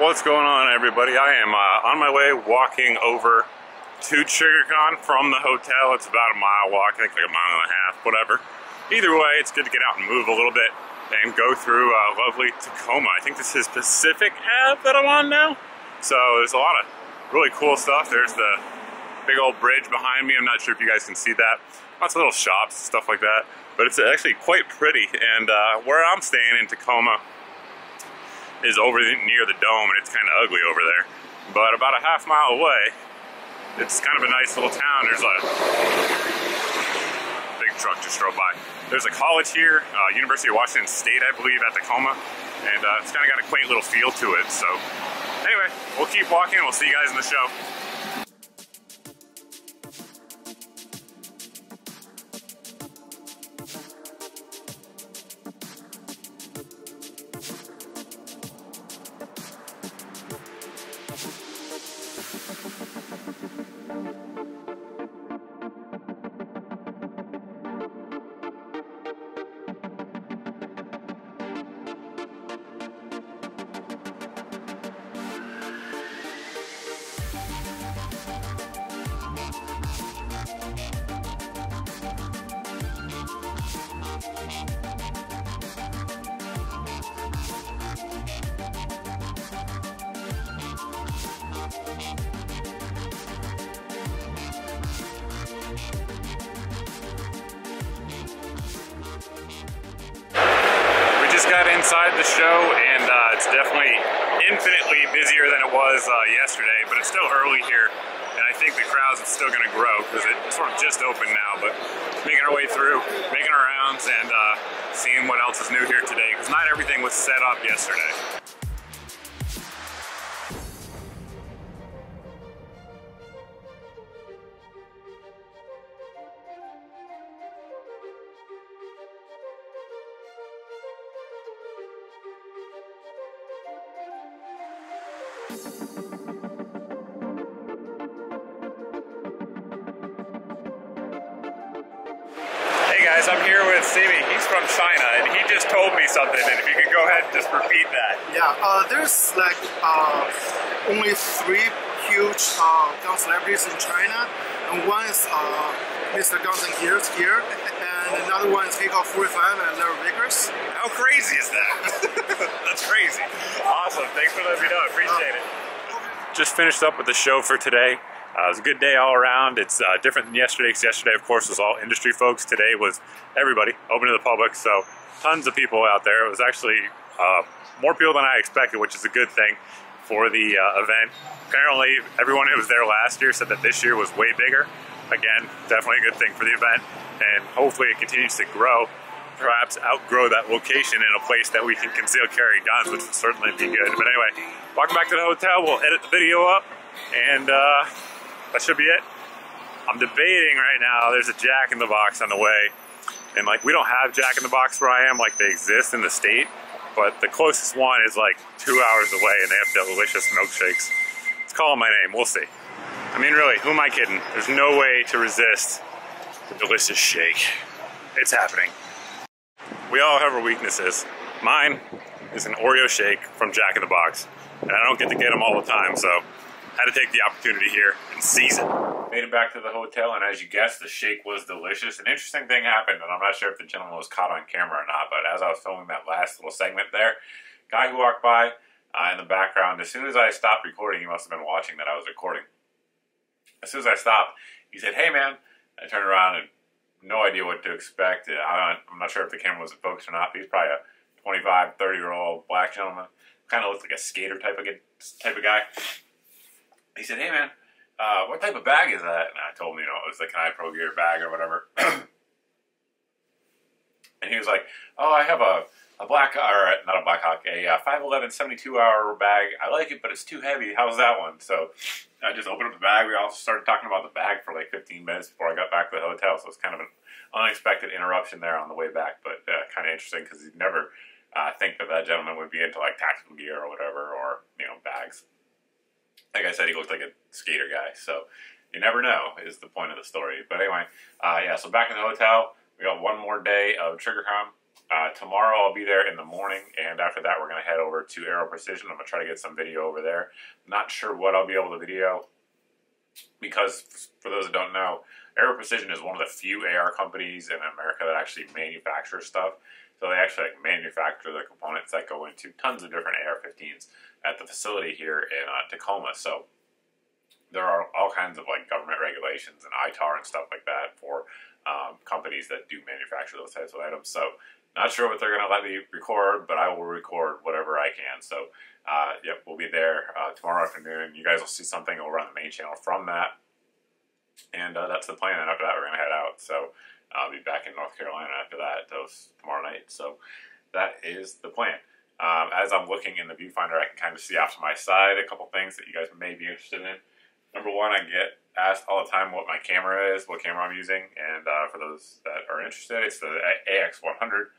What's going on, everybody? I am on my way walking over to Triggrcon from the hotel. It's about a mile walk, I think like a mile and a half, whatever. Either way, it's good to get out and move a little bit and go through lovely Tacoma. I think this is Pacific Ave that I'm on now. So there's a lot of really cool stuff. There's the big old bridge behind me. I'm not sure if you guys can see that. Lots of little shops, stuff like that. But it's actually quite pretty. And where I'm staying in Tacoma is over near the dome, and it's kind of ugly over there. But about a half mile away, it's kind of a nice little town. There's a big truck just drove by. There's a college here, University of Washington State, I believe, at Tacoma, and it's kind of got a quaint little feel to it. So anyway, we'll keep walking. We'll see you guys in the show. Got inside the show, and it's definitely infinitely busier than it was yesterday, but it's still early here, and I think the crowds are still going to grow because it's sort of just open now. But making our way through, making our rounds, and seeing what else is new here today, because not everything was set up yesterday. Hey guys, I'm here with Simi. He's from China, and he just told me something, and if you could go ahead and just repeat that. Yeah, there's like only 3 huge gun celebrities in China, and one is Mr. Guns and Gears here, and another one is Takeoff 45 and Larry Vickers. How crazy is that? That's crazy. Awesome, thanks for letting me know, I appreciate it. Just finished up with the show for today. It was a good day all around. It's different than yesterday, because yesterday, of course, was all industry folks. Today was everybody, open to the public, so tons of people out there. It was actually more people than I expected, which is a good thing for the event. Apparently, everyone who was there last year said that this year was way bigger. Again, definitely a good thing for the event, and hopefully it continues to grow, perhaps outgrow that location in a place that we can conceal carry guns, which would certainly be good. But anyway, walking back to the hotel, we'll edit the video up, and that should be it. I'm debating right now. There's a Jack in the Box on the way, and like we don't have Jack in the Box where I am, like they exist in the state, but the closest one is like 2 hours away, and they have delicious milkshakes. It's calling my name. We'll see. I mean, really, who am I kidding? There's no way to resist the delicious shake. It's happening. We all have our weaknesses. Mine is an Oreo shake from Jack in the Box, and I don't get to get them all the time, so had to take the opportunity here and seize it. Made it back to the hotel, and as you guessed, the shake was delicious. An interesting thing happened, and I'm not sure if the gentleman was caught on camera or not, but as I was filming that last little segment there, guy who walked by in the background, as soon as I stopped recording, he must have been watching that I was recording. As soon as I stopped, he said, "Hey man." I turned around and no idea what to expect. I'm not sure if the camera was in focus or not, but he's probably a 25, 30-year-old black gentleman. Kind of looks like a skater type of guy. He said, "Hey man, what type of bag is that?" And I told him, you know, it was the Kanai Pro Gear bag or whatever. And he was like, "Oh, I have a Black, or not a Black Hawk, a 511 72-hour bag. I like it, but it's too heavy. How's that one?" So I just opened up the bag. We all started talking about the bag for like 15 minutes before I got back to the hotel. So it's kind of an unexpected interruption there on the way back, but kind of interesting because you'd never think that that gentleman would be into like tactical gear or whatever, or, you know, bags. Like I said, he looked like a skater guy, so you never know is the point of the story. But anyway, yeah, so back in the hotel, we got one more day of Triggrcon. Tomorrow I'll be there in the morning, and after that we're going to head over to Aero Precision. I'm going to try to get some video over there. Not sure what I'll be able to video, because for those that don't know, Aero Precision is one of the few AR companies in America that actually manufactures stuff. So they actually manufacture the components that go into tons of different AR-15s at the facility here in Tacoma. So there are all kinds of government regulations and ITAR and stuff like that for companies that do manufacture those types of items. So not sure what they're going to let me record, but I will record whatever I can. So yep, we'll be there tomorrow afternoon. You guys will see something over on the main channel from that. And that's the plan. And after that, we're going to head out. So I'll be back in North Carolina after that, tomorrow night. So that is the plan. As I'm looking in the viewfinder, I can kind of see off to my side a couple things that you guys may be interested in. Number one, I get asked all the time what my camera is, what camera I'm using. And for those that are interested, it's the AX100.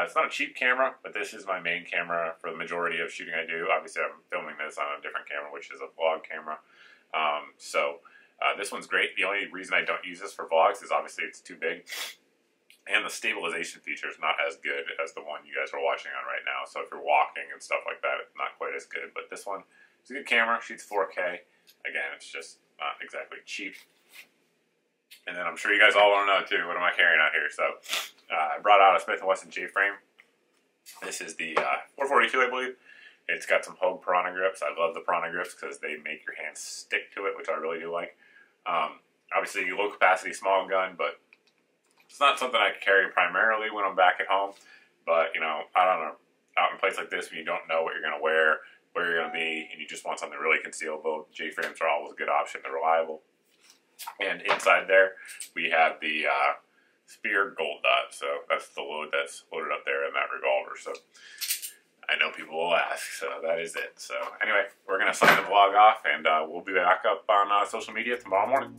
It's not a cheap camera, but this is my main camera for the majority of shooting I do. Obviously, I'm filming this on a different camera, which is a vlog camera. This one's great. The only reason I don't use this for vlogs is obviously it's too big. And the stabilization feature is not as good as the one you guys are watching on right now. So if you're walking and stuff like that, it's not quite as good. But this one is a good camera, shoots 4K. Again, it's just not exactly cheap. And then I'm sure you guys all want to know too, what am I carrying out here? So I brought out a Smith & Wesson J-frame. This is the 442, I believe. It's got some Hogue Piranha grips. I love the Piranha grips because they make your hands stick to it, which I really do like. Obviously, low capacity small gun, but it's not something I carry primarily when I'm back at home. But, you know, out in a place like this, when you don't know what you're going to wear, where you're going to be, and you just want something really concealable, J-frames are always a good option. They're reliable. And inside there, we have the Spear Gold Dot. So that's the load that's loaded up there in that revolver. So I know people will ask, so that is it. So anyway, we're going to sign the vlog off, and we'll be back up on social media tomorrow morning.